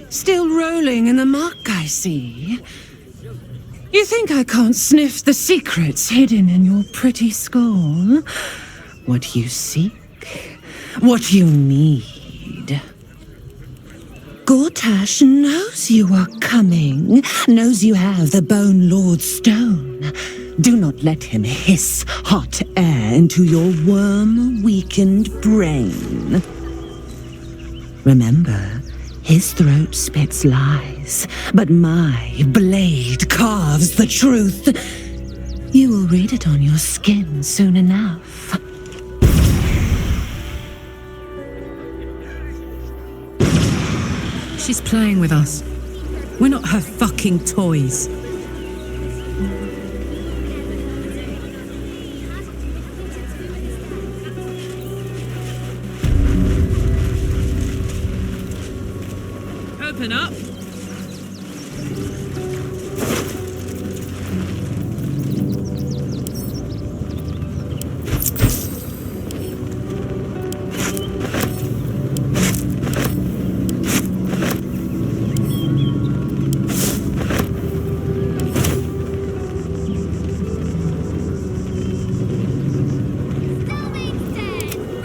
Still rolling in the muck, I see. You think I can't sniff the secrets hidden in your pretty skull? What you seek, what you need. Gortash knows you are coming, knows you have the Bone Lord's stone. Do not let him hiss hot air into your worm-weakened brain. Remember, his throat spits lies, but my blade carves the truth. You will read it on your skin soon enough. She's playing with us. We're not her fucking toys. Open up.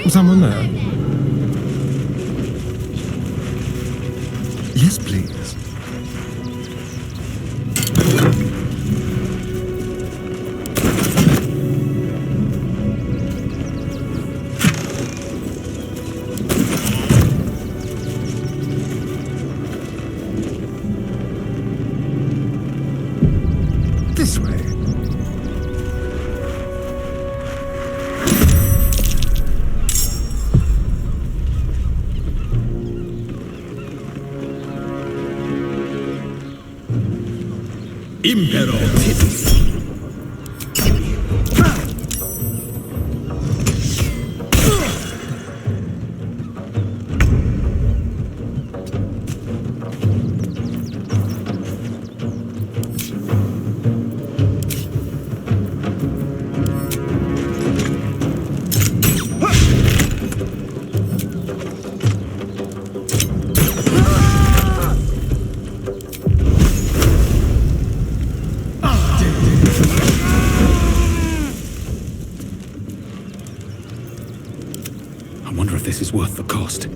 Someone there? Yes, please. This way. Impero. I wonder if this is worth the cost.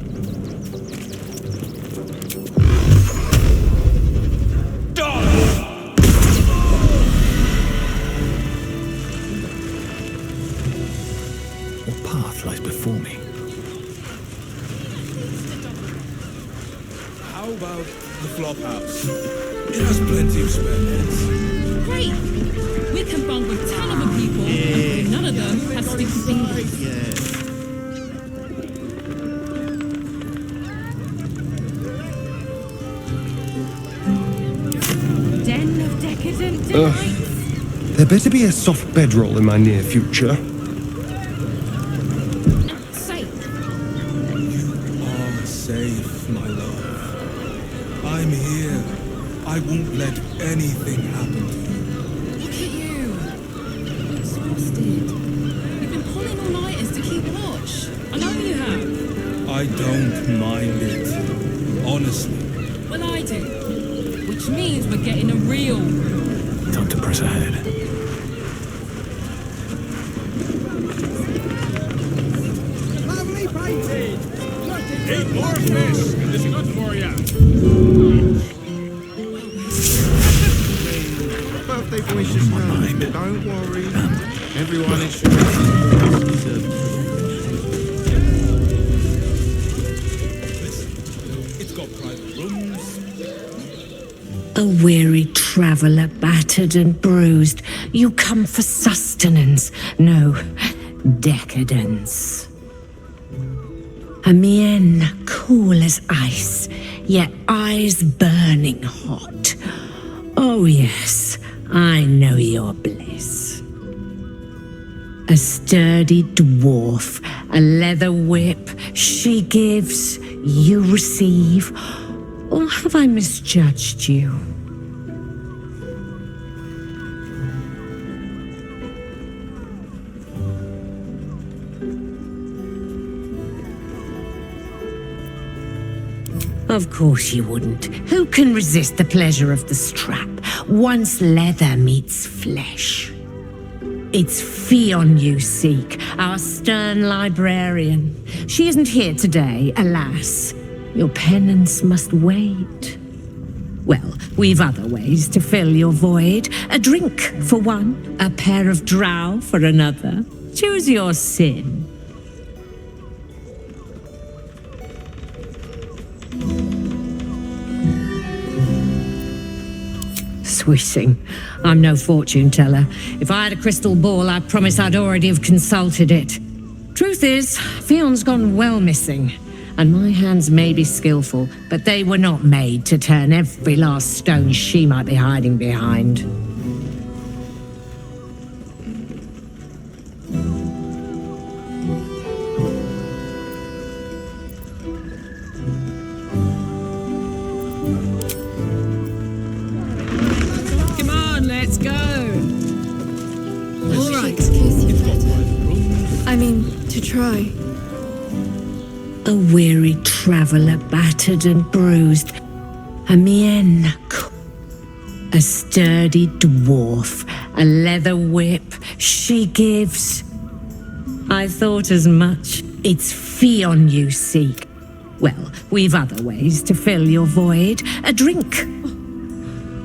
What path lies before me? How about the flop house? It has plenty of spare beds. Great! We can bunk with 10 other people, and none of them have sticky fingers. Den of decadent delights. There better be a soft bedroll in my near future. Safe. You are safe, my love. I'm here. I won't let anything happen to you. Look at you. Exhausted. You've been pulling all-nighters to keep watch. I know you have. I don't mind it. Honestly. Well, I do. Which means we're getting a real... Time to press ahead. Lovely painted! 8 more fish, and this is good for you. Birthday boy's just mind. Don't worry. Everyone is sure. It's got private rooms. A weary traveller, battered and bruised, you come for sustenance, no, decadence. A mien cool as ice, yet eyes burning hot. Oh yes, I know your bliss. A sturdy dwarf, a leather whip, she gives, you receive. Or have I misjudged you? Of course you wouldn't. Who can resist the pleasure of the strap once leather meets flesh? It's Fionn you seek, our stern librarian. She isn't here today, alas. Your penance must wait. Well, we've other ways to fill your void. A drink for one, a pair of drow for another. Choose your sin. Swishing. I'm no fortune teller. If I had a crystal ball, I promise I'd already have consulted it. Truth is, Fionn's gone well missing. And my hands may be skillful, but they were not made to turn every last stone she might be hiding behind. Come on, let's go. All right. I mean, to try. A weary traveller, battered and bruised. A Mienk. A sturdy dwarf. A leather whip. She gives. I thought as much. It's Fionn you seek. Well, we've other ways to fill your void. A drink.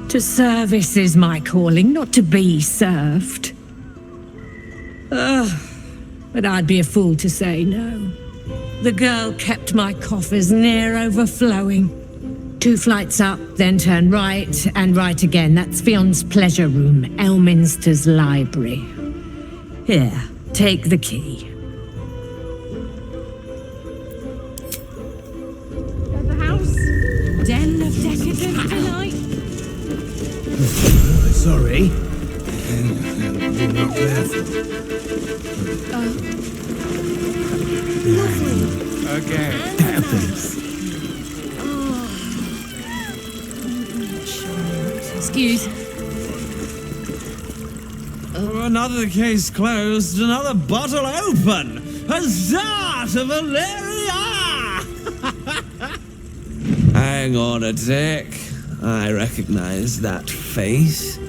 To service is my calling, not to be served. But I'd be a fool to say no. The girl kept my coffers near overflowing. 2 flights up, then turn right, and right again. That's Fionn's pleasure room, Elminster's library. Here, take the key. The house. Den of decadent delight. Sorry. Again. Excuse. Oh, another case closed, another bottle open. Huzzah to Valeria! Hang on a tick. I recognize that face.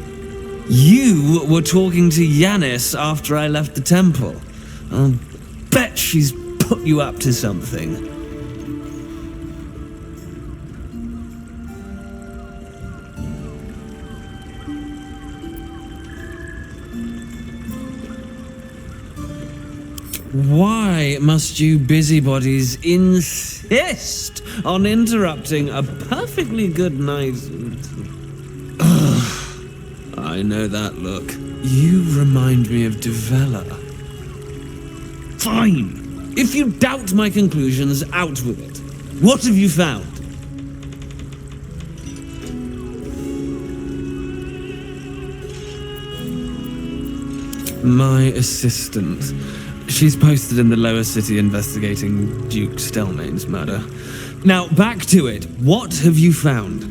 You were talking to Yanis after I left the temple. I'll bet she's put you up to something. Why must you busybodies insist on interrupting a perfectly good night? I know that look. You remind me of Devella. Fine. If you doubt my conclusions, out with it. What have you found? My assistant. She's posted in the lower city investigating Duke Stelmane's murder. Now, back to it. What have you found?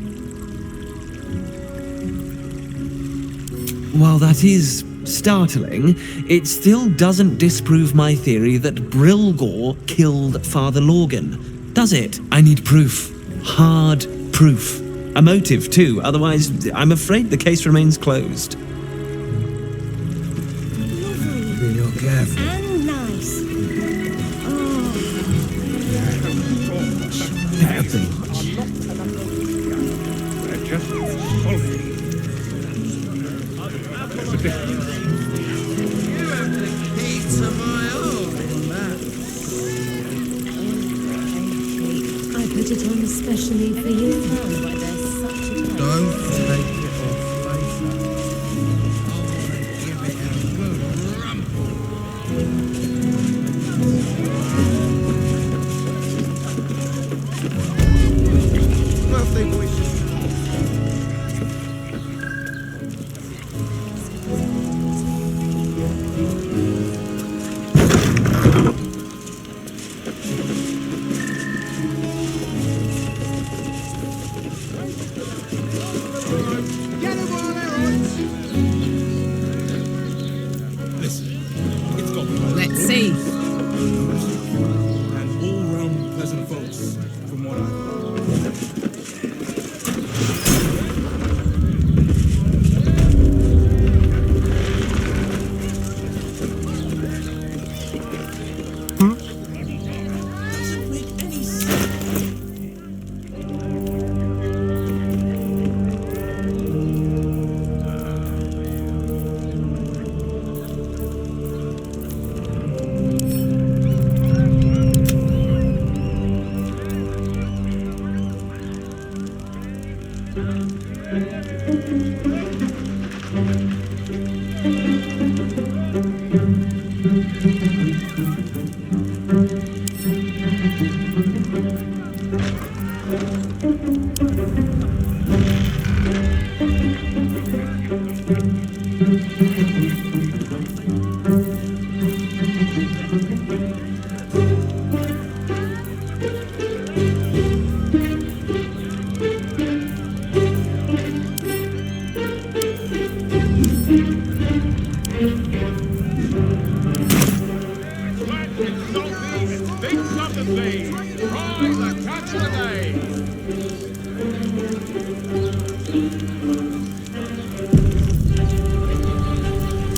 While that is startling, it still doesn't disprove my theory that Brilgor killed Father Lorgan. Does it? I need proof. Hard proof. A motive, too. Otherwise, I'm afraid the case remains closed. Be real careful. And nice. They're just sulky. There's a difference. I put it on especially for you. Don't take it off later. Give it a good rumble. Birthday wishes.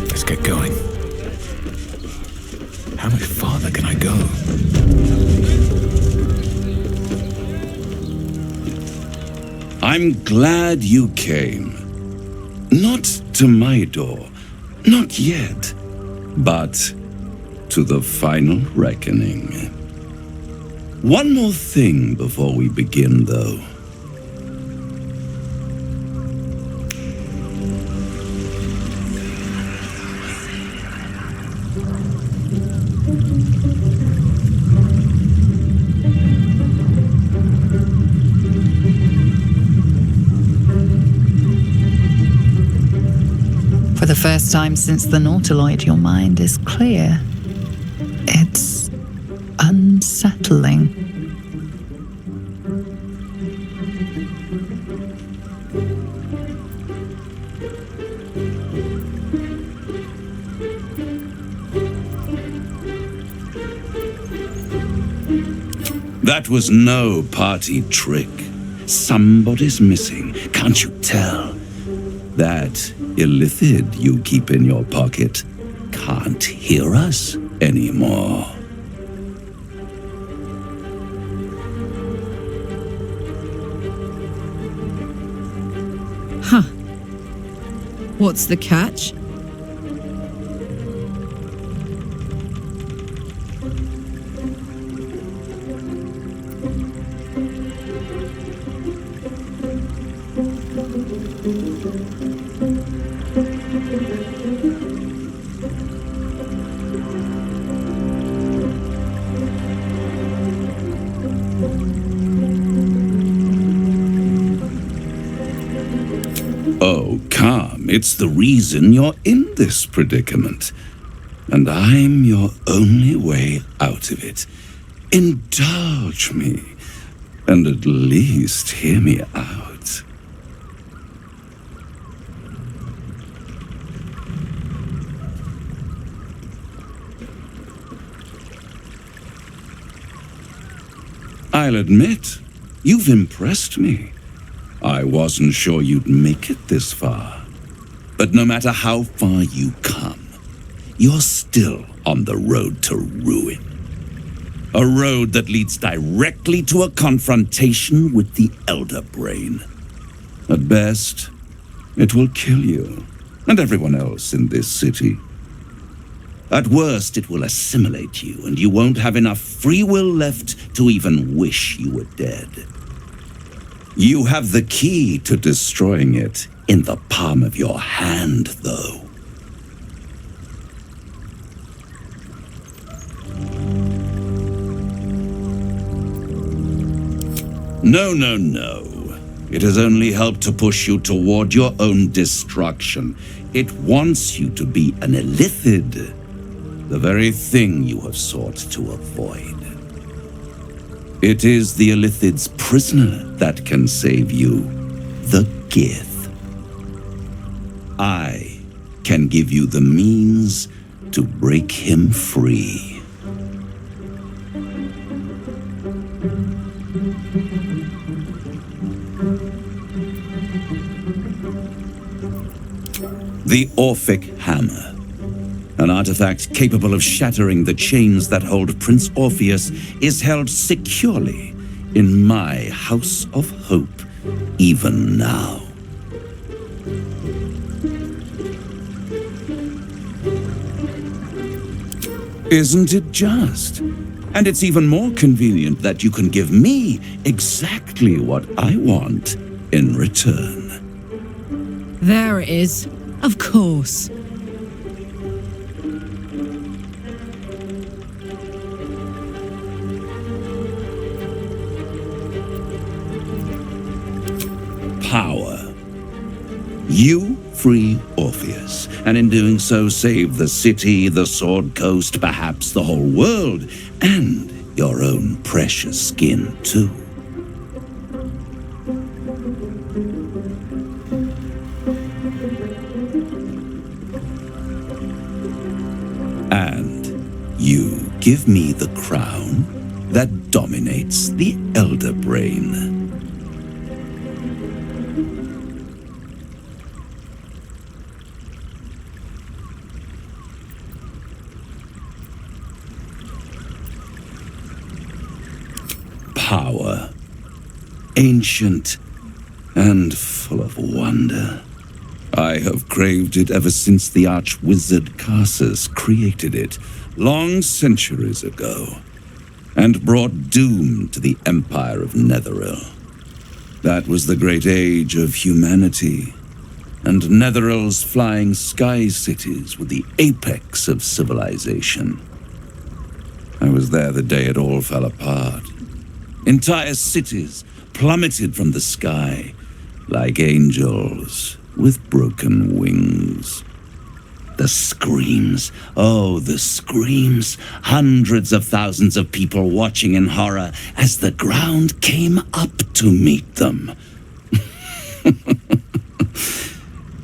Let's get going. How much farther can I go? I'm glad you came. Not to my door, not yet, but to the final reckoning. One more thing before we begin, though. For the first time since the Nautiloid, your mind is clear. It's unsettling. That was no party trick. Somebody's missing, can't you tell? That illithid you keep in your pocket can't hear us anymore. Huh. What's the catch? Oh, come. It's the reason you're in this predicament. And I'm your only way out of it. Indulge me. And at least hear me out. I'll admit, you've impressed me. I wasn't sure you'd make it this far. But no matter how far you come, you're still on the road to ruin. A road that leads directly to a confrontation with the Elder Brain. At best, it will kill you and everyone else in this city. At worst, it will assimilate you, and you won't have enough free will left to even wish you were dead. You have the key to destroying it in the palm of your hand, though. No, no, no. It has only helped to push you toward your own destruction. It wants you to be an illithid, the very thing you have sought to avoid. It is the illithid's prisoner that can save you, the Gith. I can give you the means to break him free. The Orphic Hammer. An artifact capable of shattering the chains that hold Prince Orpheus is held securely in my House of Hope, even now. Isn't it just? And it's even more convenient that you can give me exactly what I want in return. There it is. Of course. power. You free Orpheus, and in doing so save the city, the Sword Coast, perhaps the whole world, and your own precious skin too. And you give me the crown that dominates the Elder Brain. Power, ancient and full of wonder. I have craved it ever since the arch-wizard Carsus created it, long centuries ago, and brought doom to the Empire of Netheril. That was the great age of humanity, and Netheril's flying sky cities were the apex of civilization. I was there the day it all fell apart. Entire cities plummeted from the sky like angels with broken wings. The screams, oh, the screams. Hundreds of thousands of people watching in horror as the ground came up to meet them.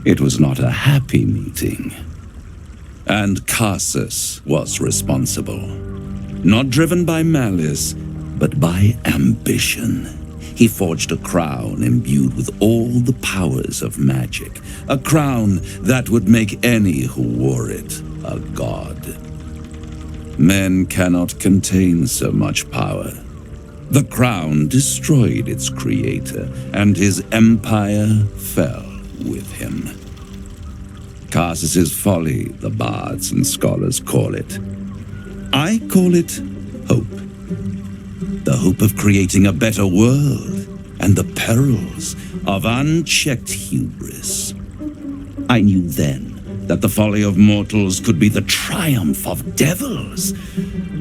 It was not a happy meeting. And Carsus was responsible. Not driven by malice, but by ambition. He forged a crown imbued with all the powers of magic. A crown that would make any who wore it a god. Men cannot contain so much power. The crown destroyed its creator, and his empire fell with him. Carsus's folly, the bards and scholars call it. I call it hope. The hope of creating a better world, and the perils of unchecked hubris. I knew then that the folly of mortals could be the triumph of devils,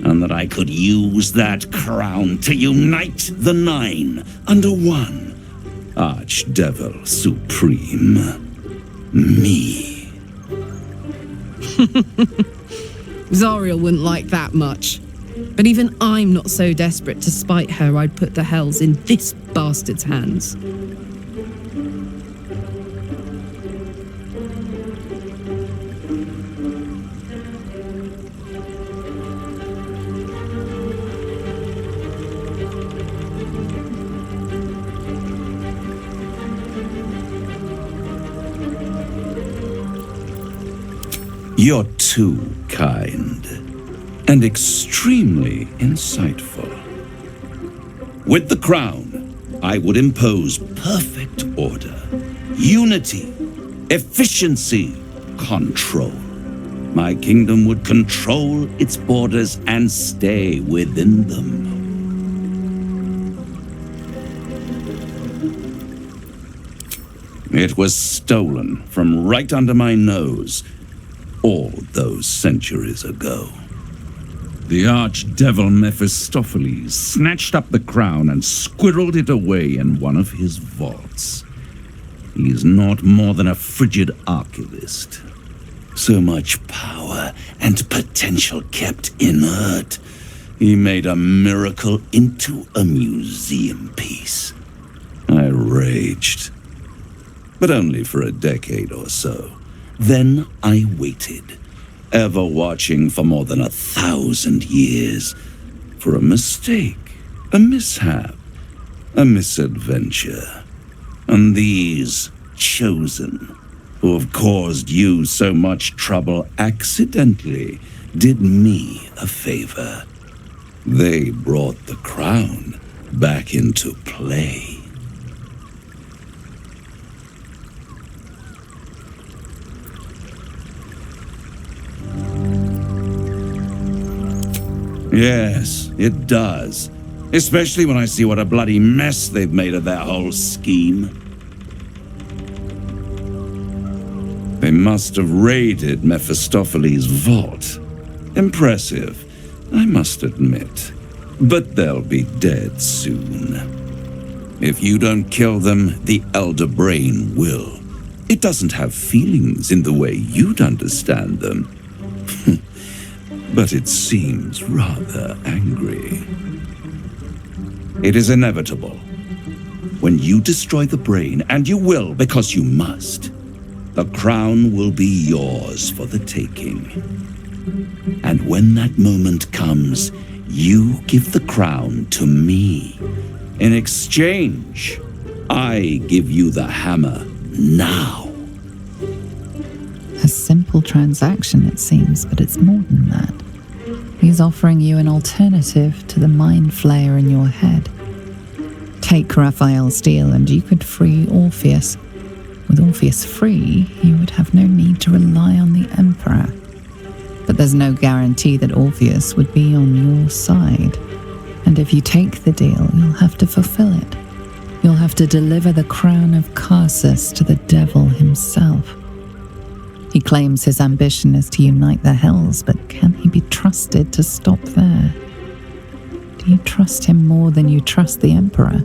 and that I could use that crown to unite the Nine under one Archdevil Supreme. Me. Zariel wouldn't like that much. But even I'm not so desperate to spite her I'd put the hells in this bastard's hands. You're too kind. And extremely insightful. With the crown, I would impose perfect order, unity, efficiency, control. My kingdom would control its borders and stay within them. It was stolen from right under my nose all those centuries ago. The archdevil Mephistopheles snatched up the crown and squirreled it away in one of his vaults. He is not more than a frigid archivist. So much power and potential kept inert. He made a miracle into a museum piece. I raged. But only for a decade or so. Then I waited. Ever watching for more than 1,000 years for a mistake, a mishap, a misadventure. And these chosen, who have caused you so much trouble accidentally, did me a favor. They brought the crown back into play. Yes, it does. Especially when I see what a bloody mess they've made of their whole scheme. They must have raided Mephistopheles' vault. Impressive, I must admit. But they'll be dead soon. If you don't kill them, the Elder Brain will. It doesn't have feelings in the way you'd understand them. But it seems rather angry. It is inevitable. When you destroy the brain, and you will because you must, the crown will be yours for the taking. And when that moment comes, you give the crown to me. In exchange, I give you the hammer now. A simple transaction, it seems, but it's more than that. He's offering you an alternative to the mind flayer in your head. Take Raphael's deal and you could free Orpheus. With Orpheus free, you would have no need to rely on the Emperor. But there's no guarantee that Orpheus would be on your side. And if you take the deal, you'll have to fulfill it. You'll have to deliver the crown of Karsus to the devil himself. He claims his ambition is to unite the Hells, but can he be trusted to stop there? Do you trust him more than you trust the Emperor?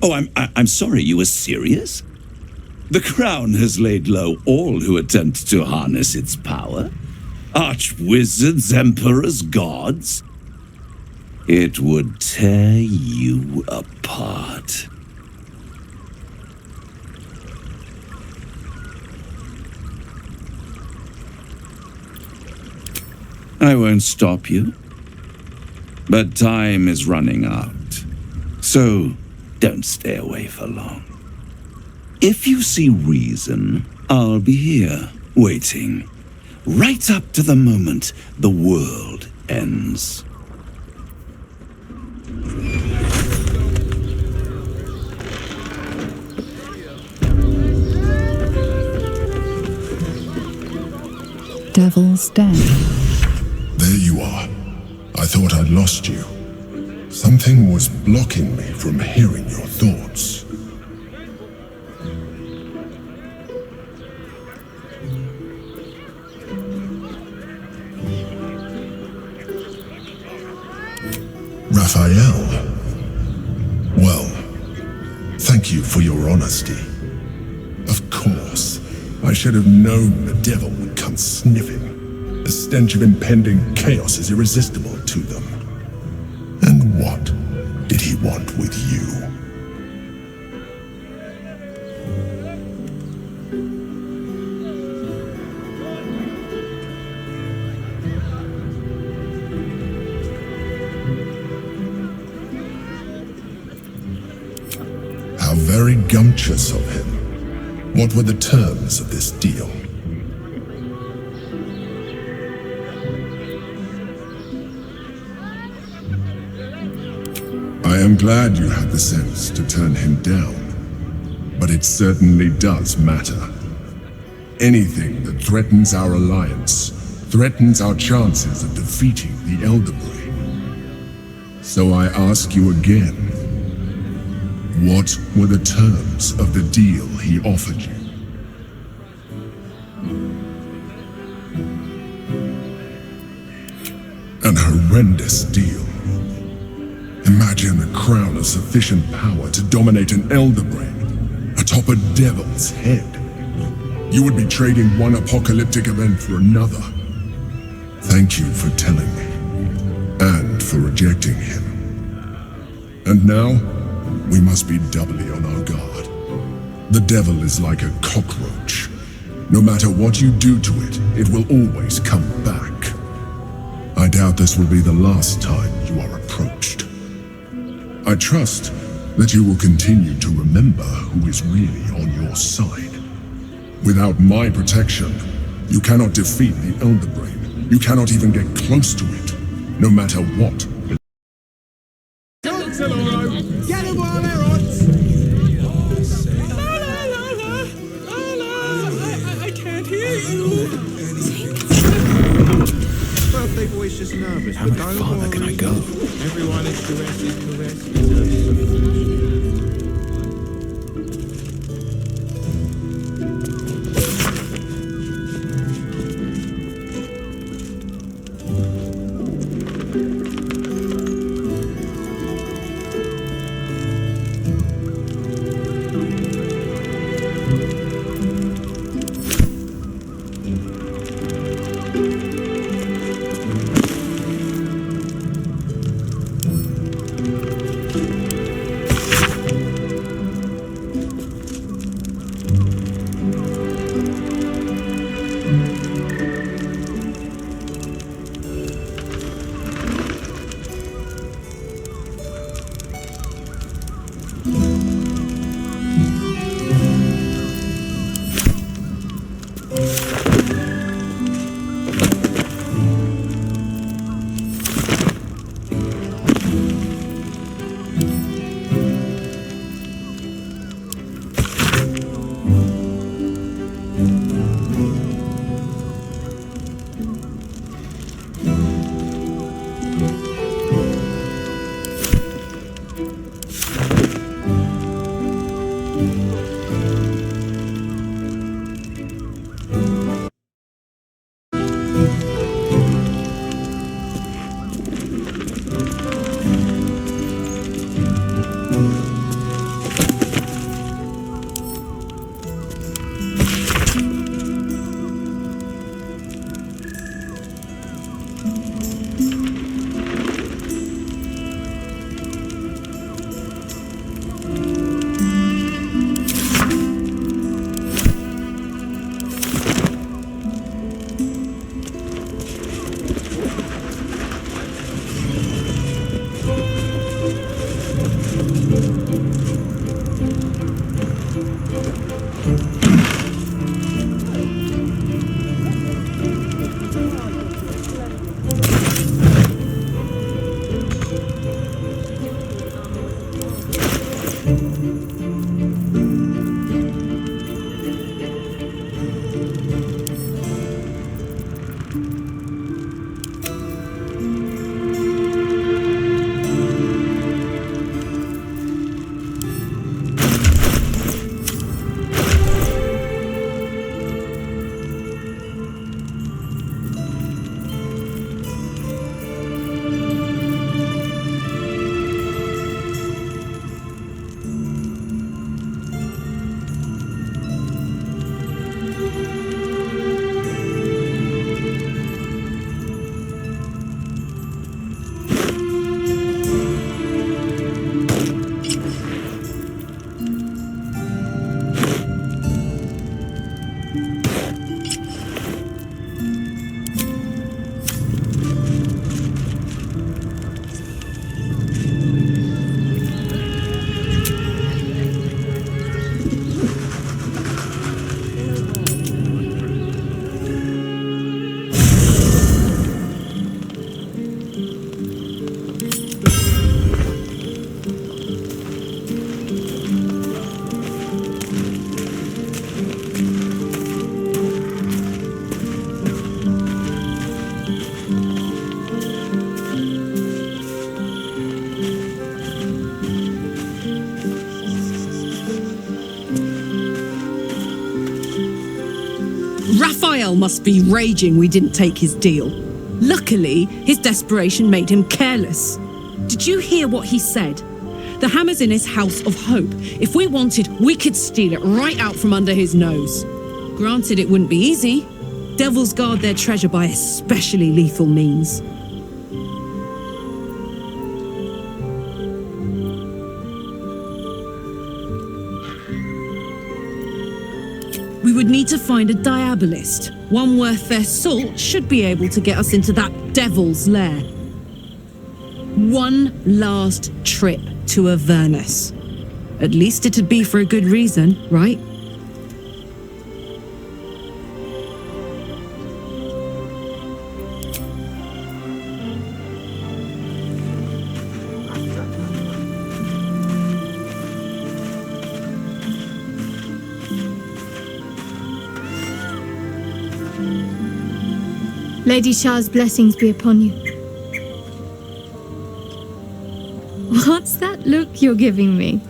Oh, I'm sorry, you were serious? The crown has laid low all who attempt to harness its power. Archwizards, emperors, gods. It would tear you apart. I won't stop you. But time is running out. So don't stay away for long. If you see reason, I'll be here, waiting, right up to the moment the world ends. Devil's Den. There you are. I thought I'd lost you. Something was blocking me from hearing your thoughts. Raphael. Well, thank you for your honesty. Of course, I should have known the devil would come sniffing. The stench of impending chaos is irresistible to them. And what did he want with you? How very gumptious of him. What were the terms of this deal? I am glad you had the sense to turn him down, but it certainly does matter. Anything that threatens our alliance threatens our chances of defeating the Elder Brain. So I ask you again, what were the terms of the deal he offered you? An horrendous deal. Imagine a crown of sufficient power to dominate an Elder Brain atop a devil's head. You would be trading one apocalyptic event for another. Thank you for telling me, and for rejecting him. And now, we must be doubly on our guard. The devil is like a cockroach. No matter what you do to it, it will always come back. I doubt this will be the last time you are approached. I trust that you will continue to remember who is really on your side. Without my protection, you cannot defeat the Elder Brain. You cannot even get close to it, no matter what. Get him while they're hot! I can't hear you! Birthday boy's just nervous. How but much don't farther can I worry. go? Everyone is caressed. Raphael must be raging we didn't take his deal. Luckily, his desperation made him careless. Did you hear what he said? The hammer's in his house of hope. If we wanted, we could steal it right out from under his nose. Granted, it wouldn't be easy. Devils guard their treasure by especially lethal means. We would need to find a diabolist. One worth their salt should be able to get us into that devil's lair. One last trip to Avernus. At least it'd be for a good reason, right? Lady Shah's blessings be upon you. What's that look you're giving me?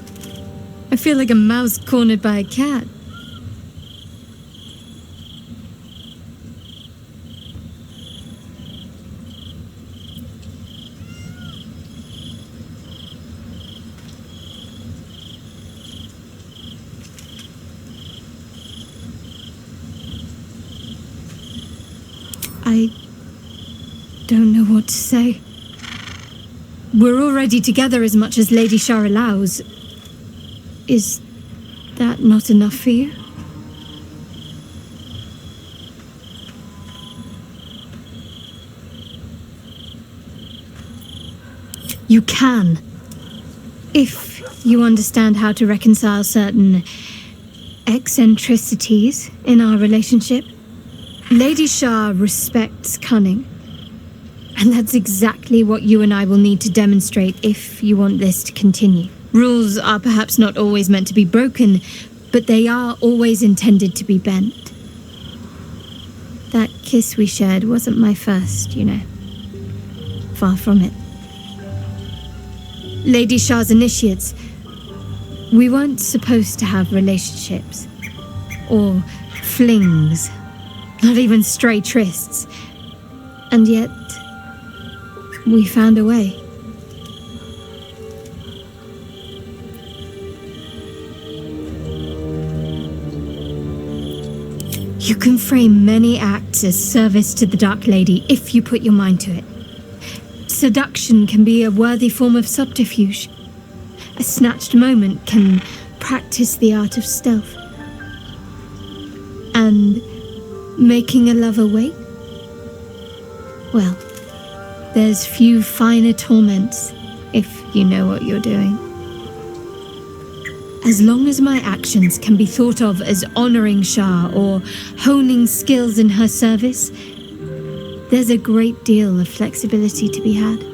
I feel like a mouse cornered by a cat. I don't know what to say. We're already together as much as Lady Shah allows. Is that not enough for you? You can. If you understand how to reconcile certain eccentricities in our relationship. Lady Shah respects cunning. And that's exactly what you and I will need to demonstrate if you want this to continue. Rules are perhaps not always meant to be broken, but they are always intended to be bent. That kiss we shared wasn't my first, you know. Far from it. Lady Shah's initiates, we weren't supposed to have relationships. Or flings. Not even stray trysts. And yet, we found a way. You can frame many acts as service to the Dark Lady if you put your mind to it. Seduction can be a worthy form of subterfuge. A snatched moment can practice the art of stealth. And making a lover wait? Well, there's few finer torments if you know what you're doing. As long as my actions can be thought of as honoring Shah or honing skills in her service, there's a great deal of flexibility to be had.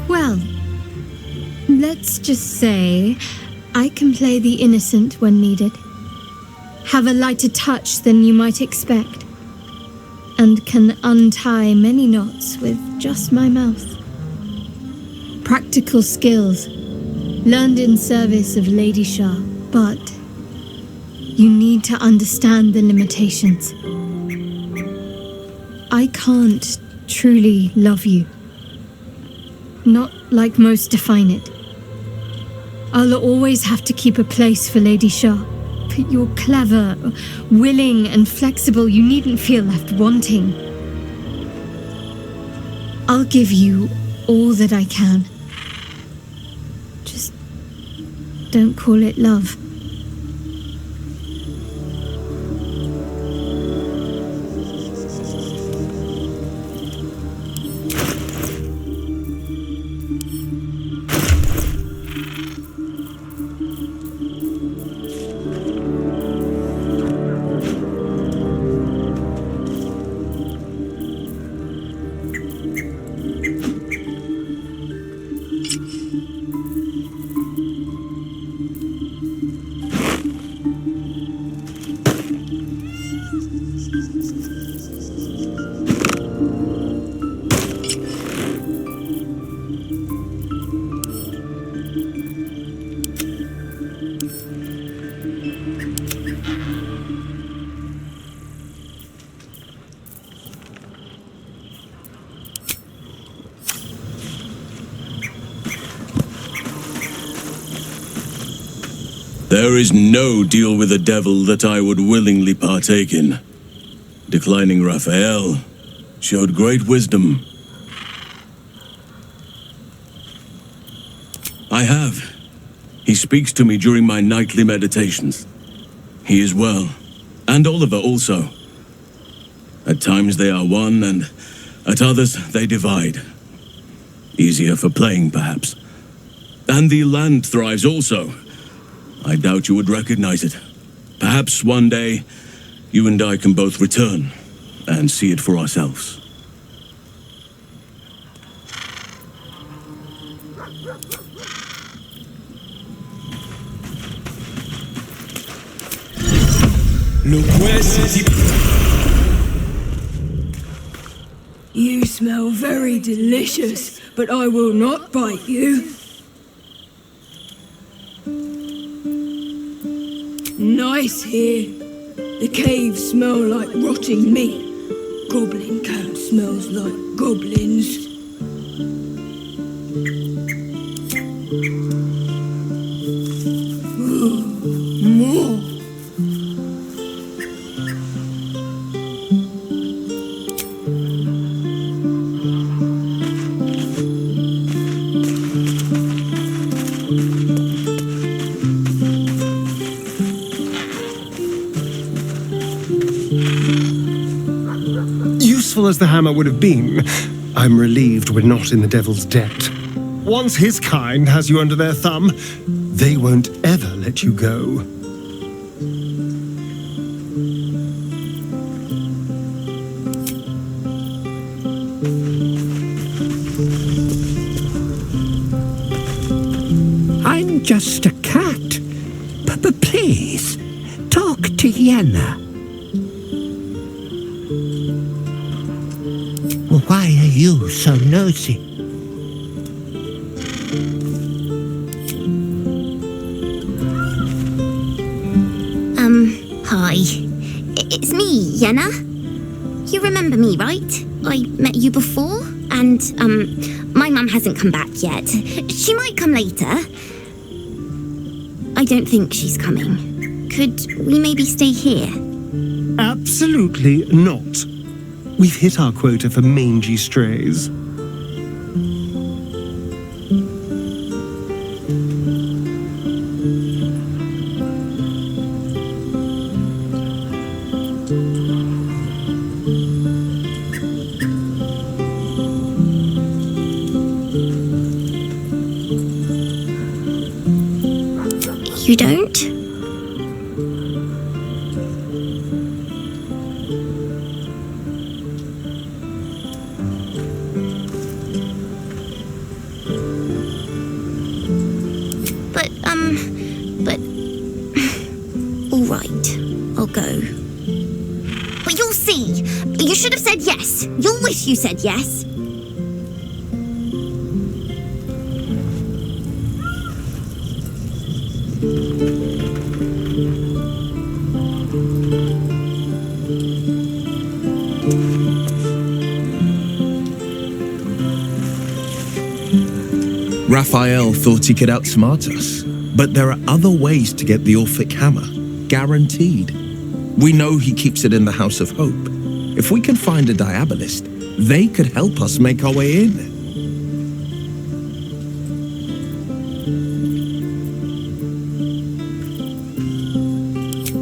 Well, let's just say I can play the innocent when needed. Have a lighter touch than you might expect, and can untie many knots with just my mouth. Practical skills, learned in service of Lady Shah, but you need to understand the limitations. I can't truly love you. Not like most define it. I'll always have to keep a place for Lady Shah. But you're clever, willing, and flexible. You needn't feel left wanting. I'll give you all that I can. Just don't call it love. There is no deal with the devil that I would willingly partake in. Declining Raphael showed great wisdom. I have. He speaks to me during my nightly meditations. He is well, and Oliver also. At times they are one, and at others they divide. Easier for playing, perhaps. And the land thrives also. I doubt you would recognize it. Perhaps one day, you and I can both return and see it for ourselves. You smell very delicious, but I will not bite you. Nice here. The caves smell like rotting meat. Goblin camp smells like goblins. More. Useful as the hammer would have been, I'm relieved we're not in the devil's debt. Once his kind has you under their thumb, they won't ever let you go. I'm just a cat. But please, talk to Yenna. Why are you so nosy? Hi. It's me, Yenna. You remember me, right? I met you before, and, my mum hasn't come back yet. She might come later. I don't think she's coming. Could we maybe stay here? Absolutely not. We've hit our quota for mangy strays. You don't? But... All right, I'll go. But you'll see. You should have said yes. You'll wish you said yes. Raphael thought he could outsmart us, but there are other ways to get the Orphic Hammer, guaranteed. We know he keeps it in the House of Hope. If we can find a Diabolist, they could help us make our way in.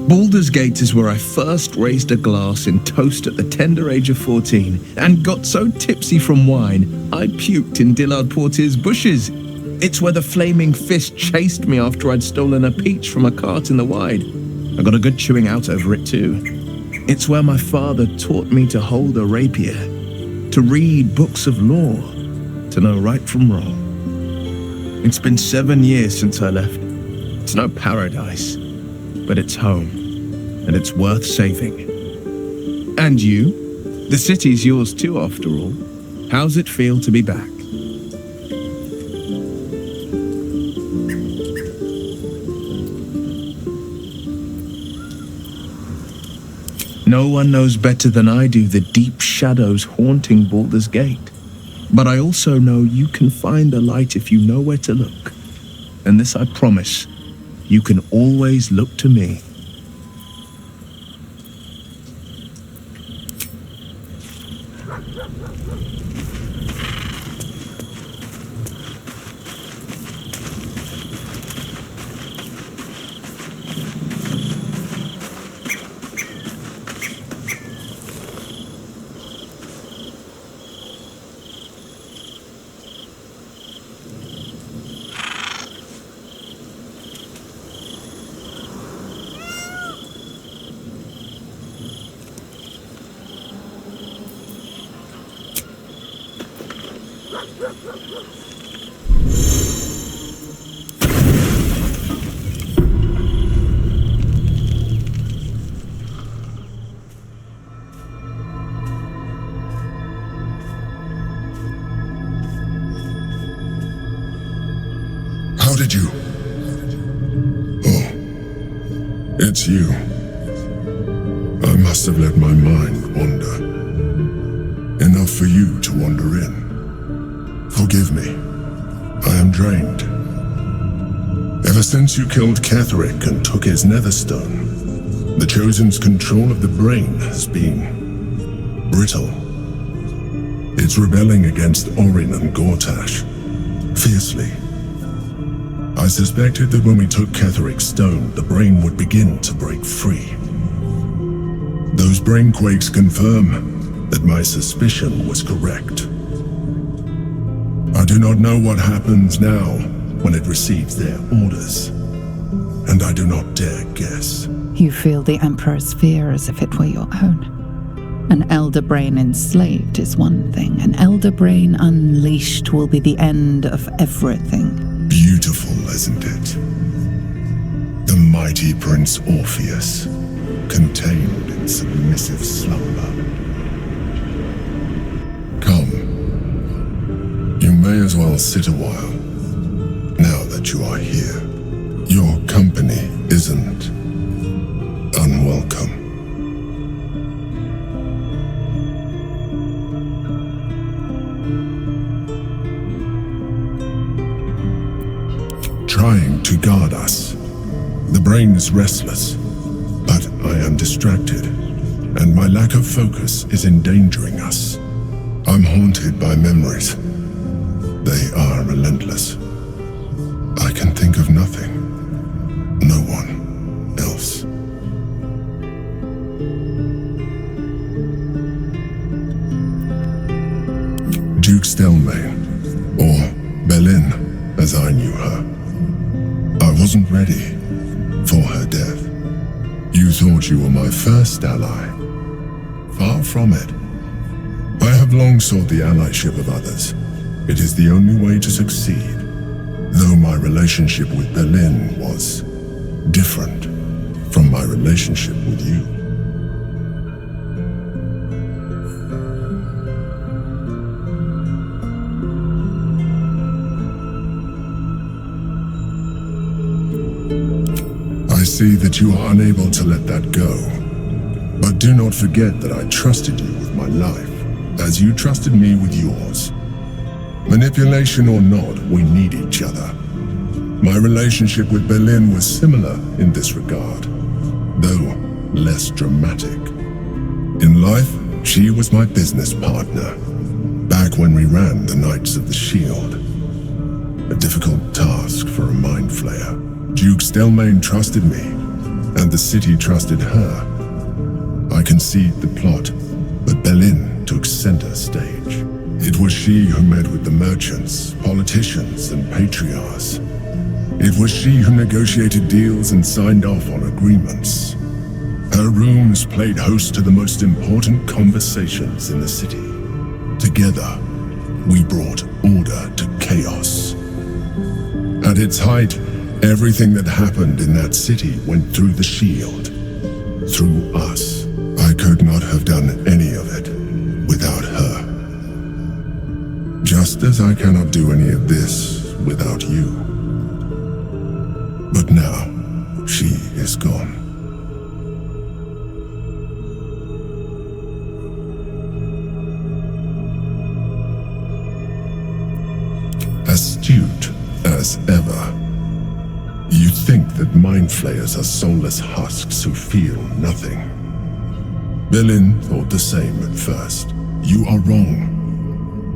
Baldur's Gate is where I first raised a glass in toast at the tender age of 14 and got so tipsy from wine, I puked in Dillard Portier's bushes. It's where the flaming fist chased me after I'd stolen a peach from a cart in the Wide. I got a good chewing out over it too. It's where my father taught me to hold a rapier, to read books of lore, to know right from wrong. It's been 7 years since I left. It's no paradise, but it's home, and it's worth saving. And you? The city's yours too, after all. How's it feel to be back? No one knows better than I do the deep shadows haunting Baldur's Gate. But I also know you can find the light if you know where to look. And this I promise, you can always look to me. did you... Oh. It's you. I must have let my mind wander. Enough for you to wander in. Forgive me. I am drained. Ever since you killed Ketheric and took his netherstone, the Chosen's control of the brain has been brittle. It's rebelling against Orin and Gortash, fiercely. I suspected that when we took Ketheric's stone, the brain would begin to break free. Those brainquakes confirm that my suspicion was correct. I do not know what happens now when it receives their orders, and I do not dare guess. You feel the Emperor's fear as if it were your own. An elder brain enslaved is one thing. An elder brain unleashed will be the end of everything. Beautiful, isn't it? The mighty Prince Orpheus, contained in submissive slumber. Come. You may as well sit a while, now that you are here. Your company isn't unwelcome. Trying to guard us. The brain is restless, but I am distracted, and my lack of focus is endangering us. I'm haunted by memories. They are relentless. I can think of nothing. No one else. Duke Stelmane, or Belin, as I knew her. I wasn't ready for her death. You thought you were my first ally. Far from it. I have long sought the allyship of others. It is the only way to succeed, though my relationship with Belin was different from my relationship with you. I see that you are unable to let that go, but do not forget that I trusted you with my life, as you trusted me with yours. Manipulation or not, we need each other. My relationship with Belin was similar in this regard, though less dramatic. In life, she was my business partner, back when we ran the Knights of the Shield. A difficult task for a mind flayer. Duke Stelmane trusted me, and the city trusted her. I conceived the plot, but Belin took center stage. It was she who met with the merchants, politicians, and patriarchs. It was she who negotiated deals and signed off on agreements. Her rooms played host to the most important conversations in the city. Together, we brought order to chaos. At its height, everything that happened in that city went through the shield. Through us. I could not have done any of it without her. Just as I cannot do any of this without you. But now, she is gone. Astute as ever. You think that mind flayers are soulless husks who feel nothing. Belin thought the same at first. You are wrong.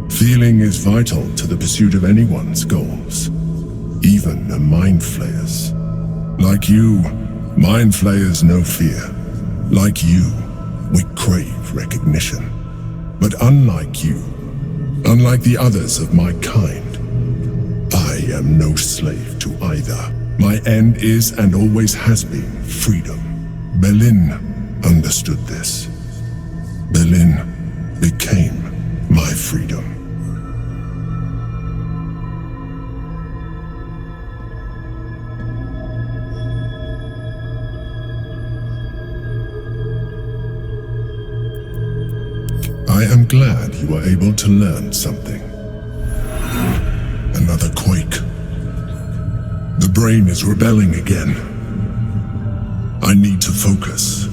Feeling is vital to the pursuit of anyone's goals, even a mind flayer's. Like you, mind flayers know fear. Like you, we crave recognition. But unlike you, unlike the others of my kind, I am no slave to either. My end is and always has been freedom. Belin understood this. Belin became my freedom. I am glad you were able to learn something. Another quake. brain is rebelling again. I need to focus.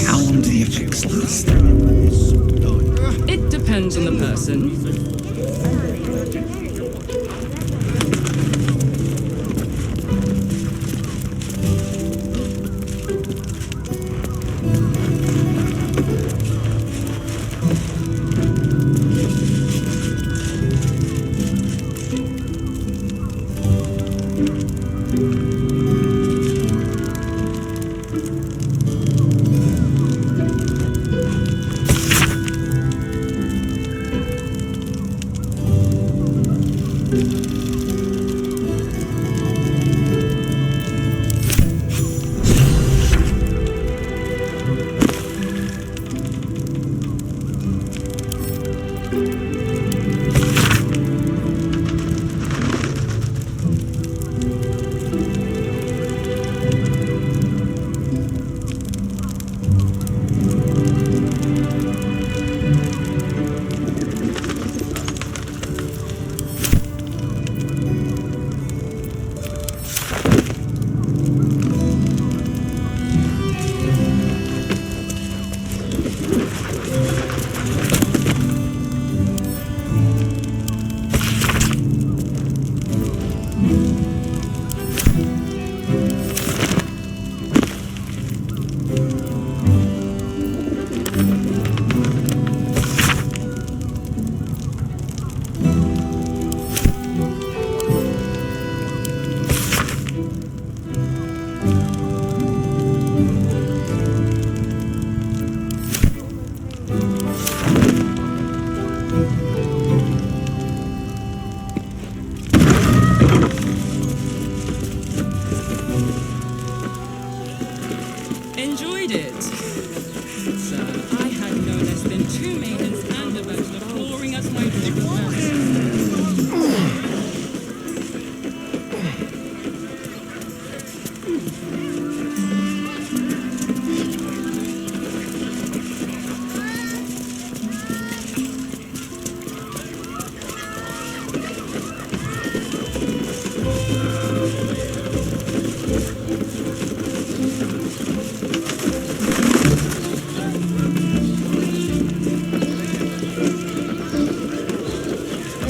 How long do the effects last? It depends on the person. Enjoyed it. Sir, I had no less than 2 maidens and a bachelor pouring us my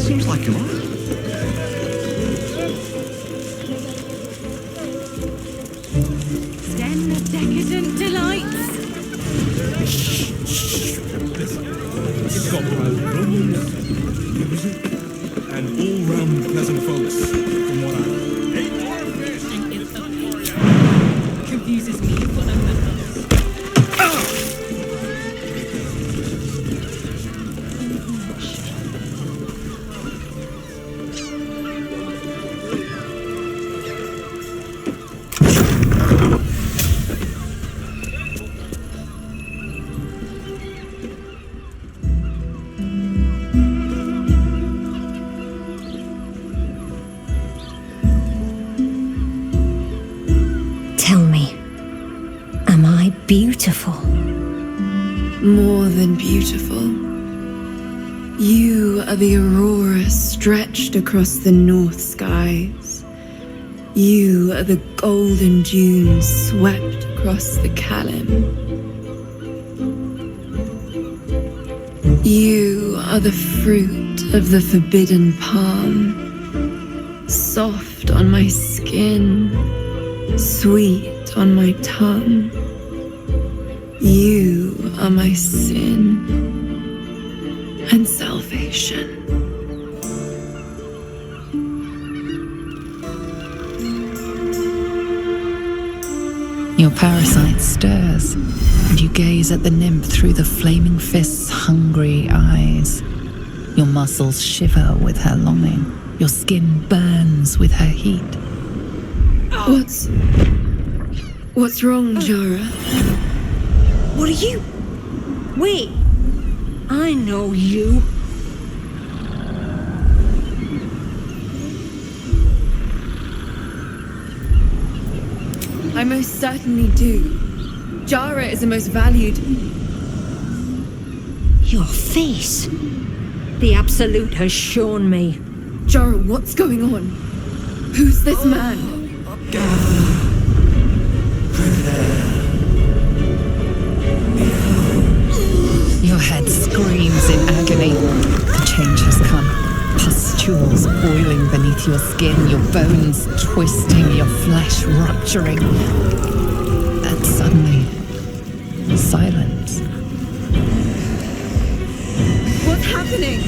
Seems like you are. Den of decadent delights. It's got private rooms, music, and all-round pleasant folks, from what I Confuses me for the members. Tell me, am I beautiful? More than beautiful. You are the aurora stretched across the north skies. You are the golden dunes swept across the Kalim. You are the fruit of the forbidden palm, soft on my skin, sweet on my tongue. You are my sin and salvation. Your parasite stirs, and you gaze at the nymph through the flaming fist's hungry eyes. Your muscles shiver with her longing. Your skin burns with her heat. What's wrong, Jara? What are you? Wait, I know you. I most certainly do. Jara is the most valued. Your face. The Absolute has shown me. Jara, what's going on? Who's this man? Your head screams in agony. The change has come. Pustules boiling beneath your skin, your bones twisting, your flesh rupturing. And suddenly, silence. What's happening?